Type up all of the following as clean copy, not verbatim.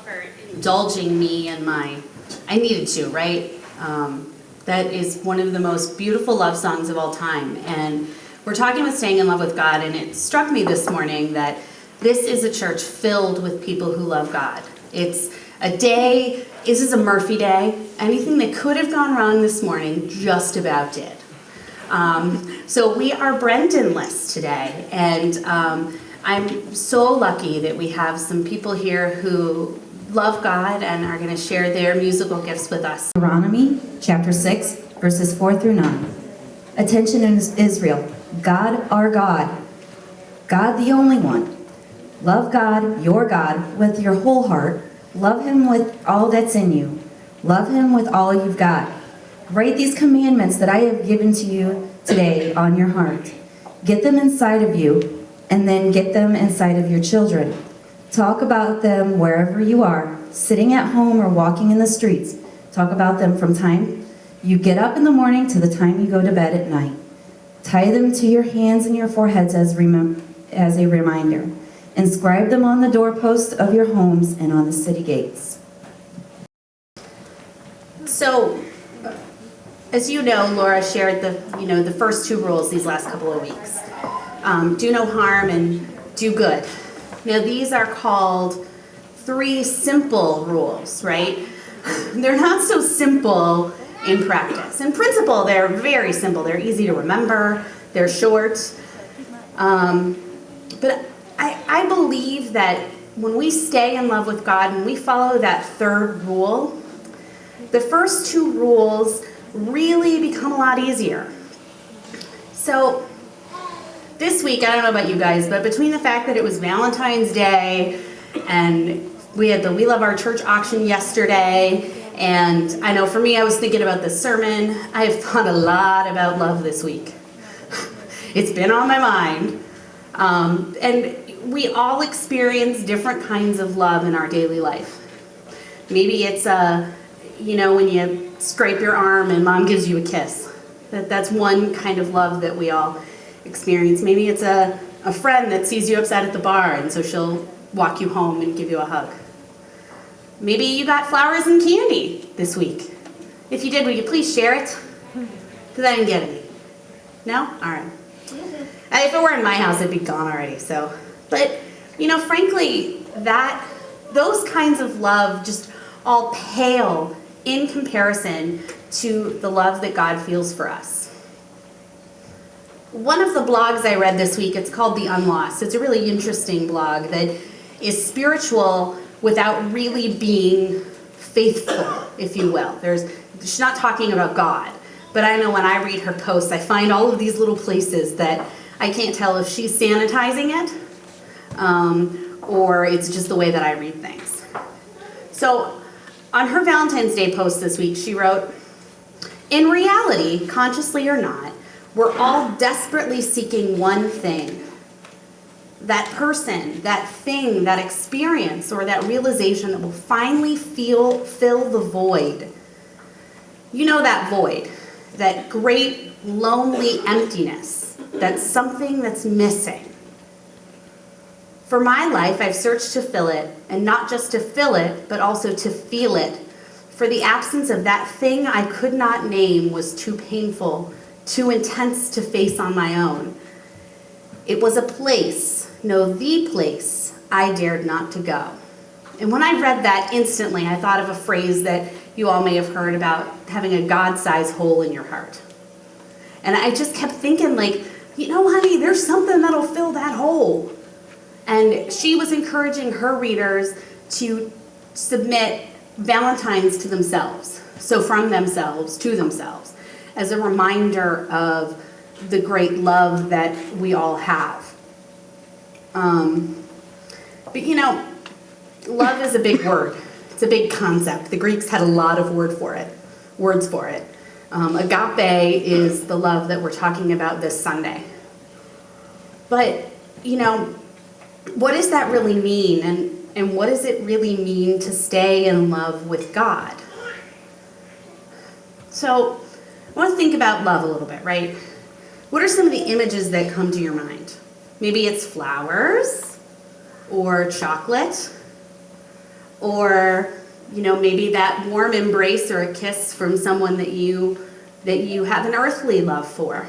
For indulging me in I needed to, right? That is one of the most beautiful love songs of all time. And we're talking about staying in love with God, and it struck me this morning that this is a church filled with people who love God. It's a day, this is a Murphy day. Anything that could have gone wrong this morning just about did. So we are Brendan-less today, and I'm so lucky that we have some people here who love God and are going to share their musical gifts with us. Deuteronomy chapter 6, verses 4 through 9. Attention Israel, God our God, God the only one. Love God, your God, with your whole heart. Love him with all that's in you. Love him with all you've got. Write these commandments that I have given to you today on your heart. Get them inside of you, and then get them inside of your children. Talk about them wherever you are, sitting at home or walking in the streets. Talk about them from time you get up in the morning to the time you go to bed at night. Tie them to your hands and your foreheads as a reminder. Inscribe them on the doorposts of your homes and on the city gates. So, as you know, Laura shared the first two rules these last couple of weeks. Do no harm and do good. Now, these are called 3 simple rules, right? They're not so simple in practice. In principle, they're very simple. They're easy to remember. They're short. But I believe that when we stay in love with God and we follow that third rule, the first 2 rules really become a lot easier. So, this week, I don't know about you guys, but between the fact that it was Valentine's Day and we had the We Love Our Church auction yesterday, and I know for me, I was thinking about the sermon. I have thought a lot about love this week. It's been on my mind. And we all experience different kinds of love in our daily life. Maybe it's, when you scrape your arm and mom gives you a kiss. That's one kind of love that we all experience. Maybe it's a friend that sees you upset at the bar, and so she'll walk you home and give you a hug. Maybe you got flowers and candy this week. If you did, will you please share it? Because I didn't get any. No? All right. If it were in my house, it'd be gone already. But frankly, those kinds of love just all pale in comparison to the love that God feels for us. One of the blogs I read this week, it's called The Unlost. It's a really interesting blog that is spiritual without really being faithful, if you will. She's not talking about God, but I know when I read her posts, I find all of these little places that I can't tell if she's sanitizing it or it's just the way that I read things. So on her Valentine's Day post this week, she wrote, "In reality, consciously or not, we're all desperately seeking one thing. That person, that thing, that experience, or that realization that will finally fill the void. You know that void, that great lonely emptiness, that's something that's missing. For my life, I've searched to fill it, and not just to fill it, but also to feel it. For the absence of that thing I could not name was too painful, too intense to face on my own. It was a place, no, the place, I dared not to go." And when I read that instantly, I thought of a phrase that you all may have heard about having a God-sized hole in your heart. And I just kept thinking, honey, there's something that'll fill that hole. And she was encouraging her readers to submit Valentines to themselves. So from themselves to themselves, as a reminder of the great love that we all have. But love is a big word. It's a big concept. The Greeks had a lot of words for it. Agape is the love that we're talking about this Sunday. But, what does that really mean? And what does it really mean to stay in love with God? So, I want to think about love a little bit, right? What are some of the images that come to your mind? Maybe it's flowers or chocolate or maybe that warm embrace or a kiss from someone that you have an earthly love for.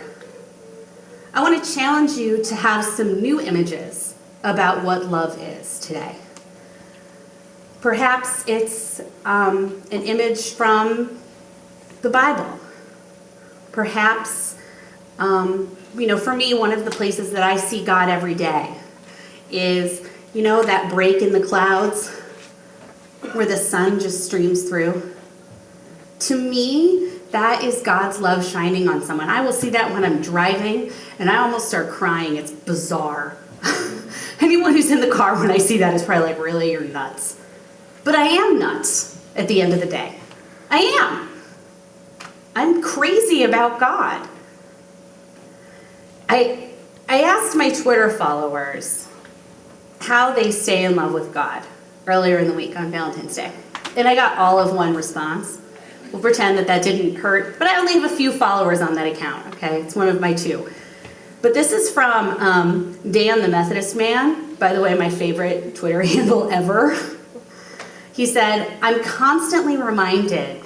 I want to challenge you to have some new images about what love is today. Perhaps it's an image from the Bible. Perhaps, for me, one of the places that I see God every day is, that break in the clouds where the sun just streams through. To me, that is God's love shining on someone. I will see that when I'm driving, and I almost start crying. It's bizarre. Anyone who's in the car when I see that is probably like, really, you're nuts. But I am nuts at the end of the day. I am. I'm crazy about God. I asked my Twitter followers how they stay in love with God earlier in the week on Valentine's Day. And I got all of one response. We'll pretend that didn't hurt, but I only have a few followers on that account, okay? It's one of my 2. But this is from Dan the Methodist Man, by the way, my favorite Twitter handle ever. He said, "I'm constantly reminded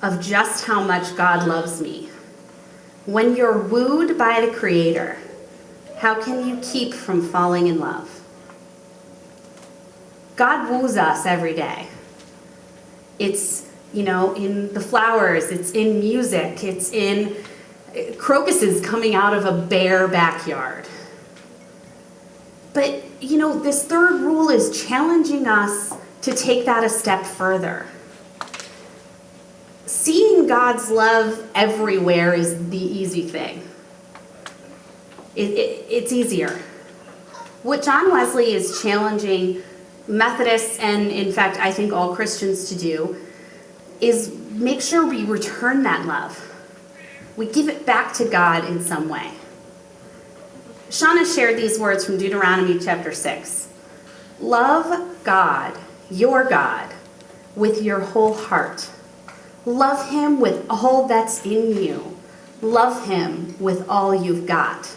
of just how much God loves me. When you're wooed by the Creator, how can you keep from falling in love?" God woos us every day. It's, in the flowers, it's in music, it's in crocuses coming out of a bare backyard. But, this third rule is challenging us to take that a step further. Seeing God's love everywhere is the easy thing. It's easier. What John Wesley is challenging Methodists, and in fact I think all Christians to do, is make sure we return that love. We give it back to God in some way. Shauna shared these words from Deuteronomy chapter 6. Love God, your God, with your whole heart. Love him with all that's in you. Love him with all you've got.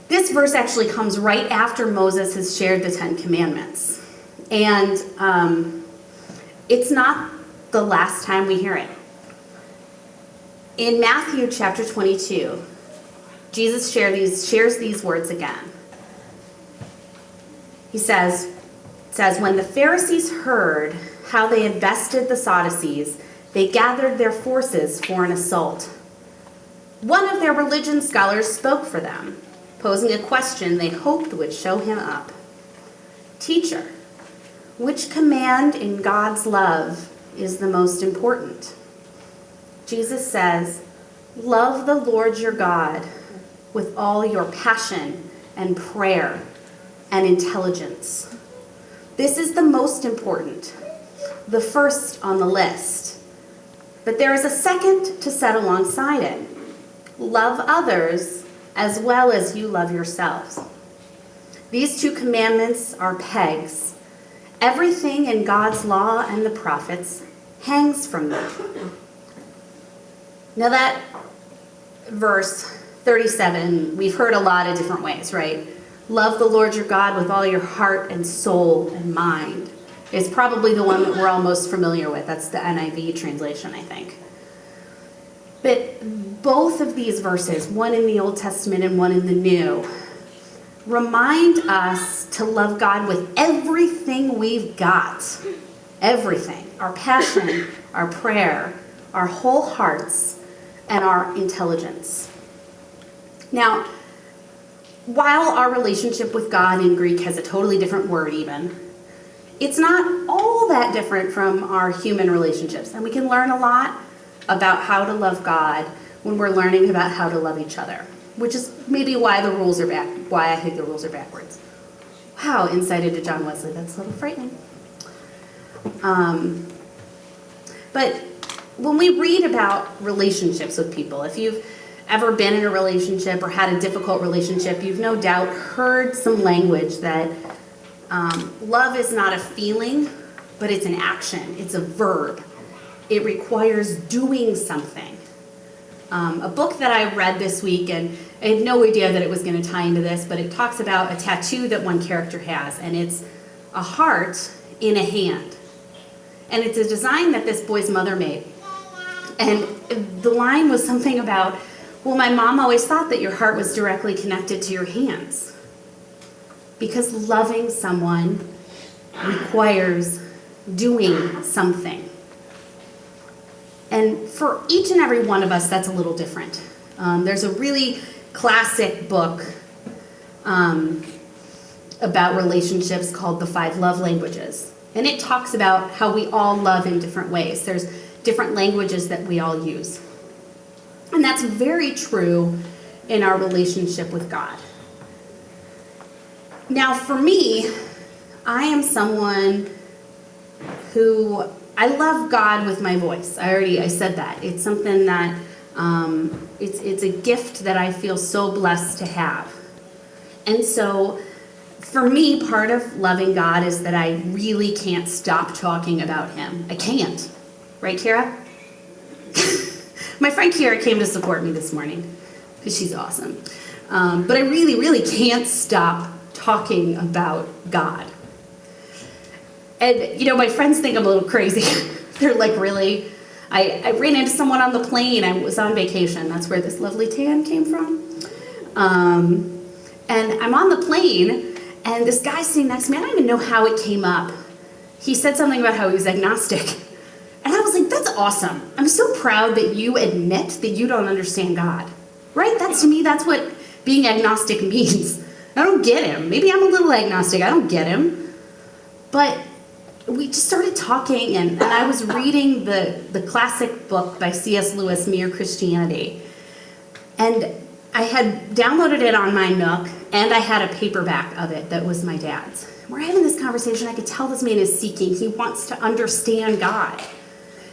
This verse actually comes right after Moses has shared the 10 Commandments. And it's not the last time we hear it. In Matthew chapter 22, Jesus shares these words again. He says, "When the Pharisees heard how they had bested the Sadducees, they gathered their forces for an assault. One of their religion scholars spoke for them, posing a question they hoped would show him up. 'Teacher, which command in God's love is the most important?' Jesus says, 'Love the Lord your God with all your passion and prayer and intelligence.' This is the most important, the first on the list. But there is a second to set alongside it. Love others as well as you love yourselves. These 2 commandments are pegs. Everything in God's law and the prophets hangs from them." Now that verse 37, we've heard a lot of different ways, right? Love the Lord your God with all your heart and soul and mind. It's probably the one that we're all most familiar with. That's the NIV translation, I think. But both of these verses, one in the Old Testament and one in the New, remind us to love God with everything we've got. Everything. Our passion, our prayer, our whole hearts, and our intelligence. Now, while our relationship with God in Greek has a totally different word even, it's not all that different from our human relationships. And we can learn a lot about how to love God when we're learning about how to love each other, which is maybe why I think the rules are backwards. Wow, insight into John Wesley, that's a little frightening. But when we read about relationships with people, if you've ever been in a relationship or had a difficult relationship, you've no doubt heard some language that love is not a feeling, but it's an action. It's a verb. It requires doing something. A book that I read this week, and I had no idea that it was going to tie into this, but it talks about a tattoo that one character has, and it's a heart in a hand. And it's a design that this boy's mother made. And the line was something about, well, my mom always thought that your heart was directly connected to your hands. Because loving someone requires doing something. And for each and every one of us, that's a little different. There's a really classic book about relationships called The 5 Love Languages. And it talks about how we all love in different ways. There's different languages that we all use. And that's very true in our relationship with God. Now, for me, I am someone who, I love God with my voice. I said that. It's something that, it's a gift that I feel so blessed to have. And so, for me, part of loving God is that I really can't stop talking about him. I can't. Right, Kira? My friend Kira came to support me this morning because she's awesome. But I really, really can't stop talking about God. And, my friends think I'm a little crazy. They're like, really? I ran into someone on the plane. I was on vacation. That's where this lovely tan came from. And I'm on the plane, and this guy's sitting next to me. I don't even know how it came up. He said something about how he was agnostic. And I was like, that's awesome. I'm so proud that you admit that you don't understand God. Right? To me, that's what being agnostic means. I don't get him. Maybe I'm a little agnostic. I don't get him. But we just started talking, and I was reading the classic book by C.S. Lewis, Mere Christianity. And I had downloaded it on my Nook, and I had a paperback of it that was my dad's. We're having this conversation. I could tell this man is seeking. He wants to understand God.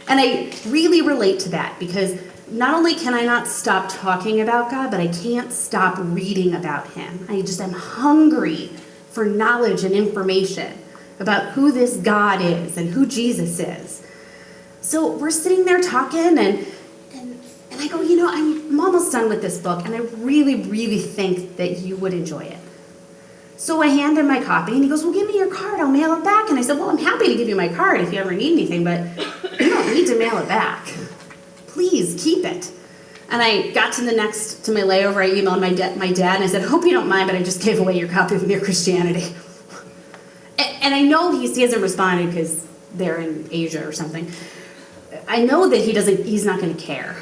And I really relate to that, because not only can I not stop talking about God, but I can't stop reading about him. I just am hungry for knowledge and information about who this God is and who Jesus is. So we're sitting there talking, and I go, I'm almost done with this book, and I really, really think that you would enjoy it. So I hand him my copy, and he goes, well, give me your card, I'll mail it back. And I said, well, I'm happy to give you my card if you ever need anything, but you don't need to mail it back. Please keep it. And I got to my layover, I emailed my dad, and I said, hope you don't mind, but I just gave away your copy of Mere Christianity. And I know he hasn't responded because they're in Asia or something. I know that he's not going to care.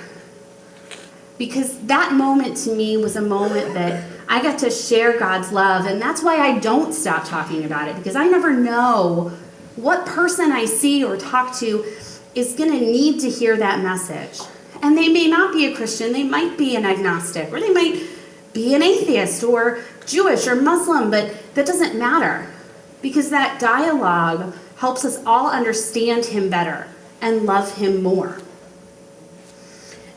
Because that moment to me was a moment that I got to share God's love, and that's why I don't stop talking about it, because I never know what person I see or talk to is going to need to hear that message. And they may not be a Christian, they might be an agnostic, or they might be an atheist or Jewish or Muslim, but that doesn't matter, because that dialogue helps us all understand him better and love him more.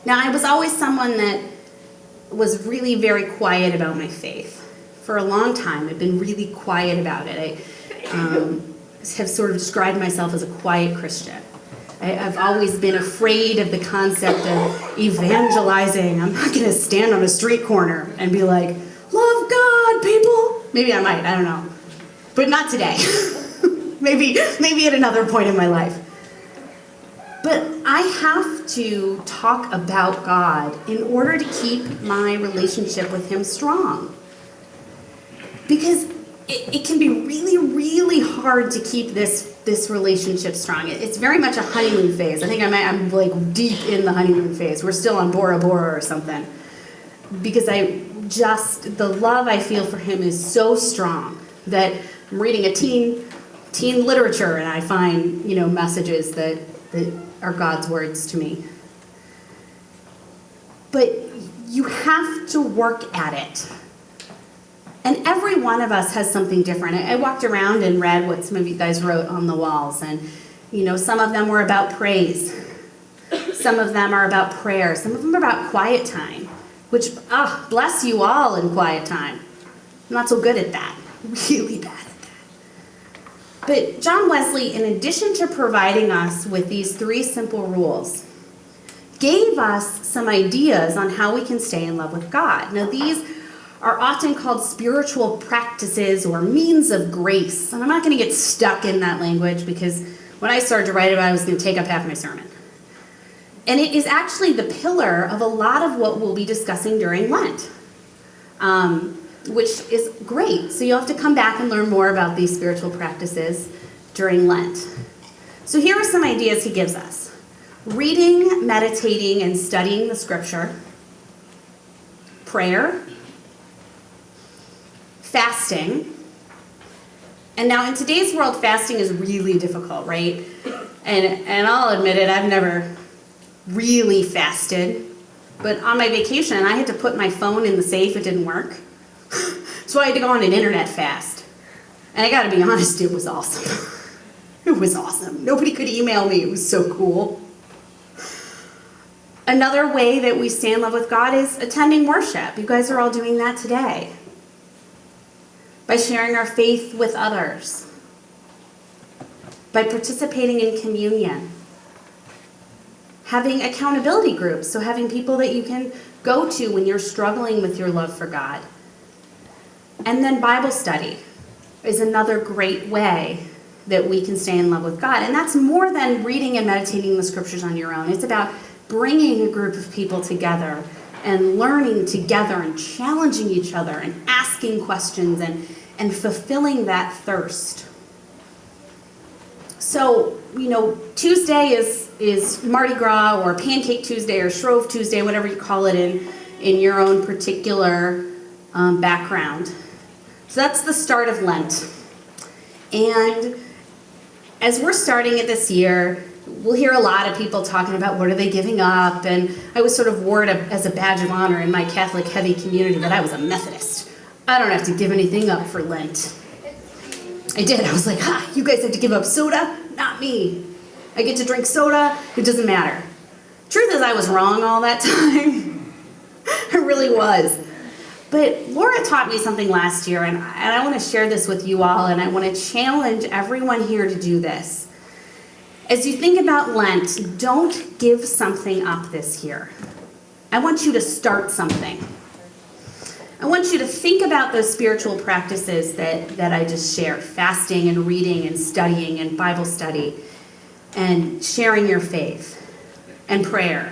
Now, I was always someone that was really very quiet about my faith. For a long time, I've been really quiet about it. I have sort of described myself as a quiet Christian. I've always been afraid of the concept of evangelizing. I'm not going to stand on a street corner and be like, love God, people. Maybe I might, I don't know. But not today. maybe at another point in my life. But I have to talk about God in order to keep my relationship with him strong. Because it can be really, really hard to keep this relationship strong. It's very much a honeymoon phase. I think I'm like deep in the honeymoon phase. We're still on Bora Bora or something. Because the love I feel for him is so strong that I'm reading a teen literature, and I find, messages that are God's words to me. But you have to work at it. And every one of us has something different. I walked around and read what some of you guys wrote on the walls, and some of them were about praise. Some of them are about prayer. Some of them are about quiet time, which, bless you all in quiet time. I'm not so good at that. Really bad at that. But John Wesley, in addition to providing us with these 3 simple rules, gave us some ideas on how we can stay in love with God. Now, these are often called spiritual practices or means of grace. And I'm not going to get stuck in that language because when I started to write about it, I was going to take up half my sermon. And it is actually the pillar of a lot of what we'll be discussing during Lent, which is great. So you'll have to come back and learn more about these spiritual practices during Lent. So here are some ideas he gives us. Reading, meditating, and studying the scripture. Prayer. Fasting. And now in today's world, fasting is really difficult, right? And I'll admit it, I've never really fasted. But on my vacation, I had to put my phone in the safe. It didn't work. So I had to go on an internet fast. And I gotta be honest, it was awesome. It was awesome. Nobody could email me. It was so cool. Another way that we stay in love with God is attending worship. You guys are all doing that today. By sharing our faith with others. By participating in communion. Having accountability groups, so having people that you can go to when you're struggling with your love for God. And then Bible study is another great way that we can stay in love with God. And that's more than reading and meditating the scriptures on your own. It's about bringing a group of people together and learning together and challenging each other and asking questions and fulfilling that thirst. So, Tuesday is Mardi Gras or Pancake Tuesday or Shrove Tuesday, whatever you call it in your own particular background. So that's the start of Lent. And as we're starting it this year, we'll hear a lot of people talking about what are they giving up. And I was sort of wore it as a badge of honor in my Catholic heavy community that I was a Methodist. I don't have to give anything up for Lent. I did. I was like, you guys have to give up soda? Not me. I get to drink soda. It doesn't matter. Truth is, I was wrong all that time. I really was. But Laura taught me something last year, and I want to share this with you all, and I want to challenge everyone here to do this. As you think about Lent, don't give something up this year. I want you to start something. I want you to think about those spiritual practices that I just shared, fasting and reading and studying and Bible study and sharing your faith and prayer.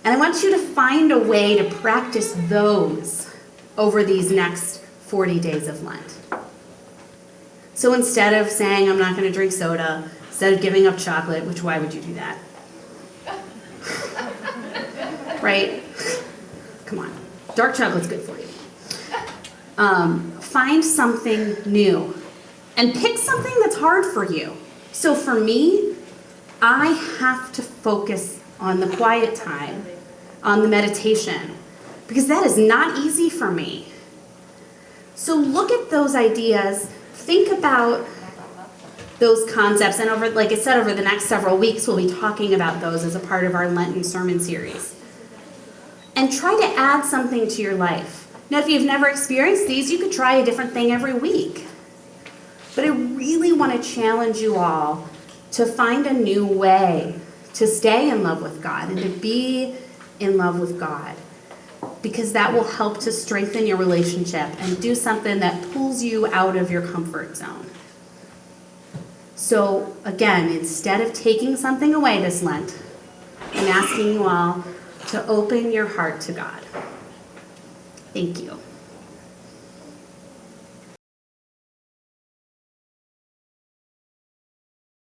And I want you to find a way to practice those over these next 40 days of Lent. So instead of saying, I'm not going to drink soda, instead of giving up chocolate, which why would you do that? Right? Come on. Dark chocolate's good for you. Find something new. And pick something that's hard for you. So for me, I have to focus on the quiet time, on the meditation, because that is not easy for me. So look at those ideas, think about those concepts, and like I said, over the next several weeks, we'll be talking about those as a part of our Lenten sermon series. And try to add something to your life. Now, if you've never experienced these, you could try a different thing every week. But I really want to challenge you all to find a new way to stay in love with God and to be in love with God, because that will help to strengthen your relationship and do something that pulls you out of your comfort zone. So again, instead of taking something away this Lent, I'm asking you all to open your heart to God. Thank you.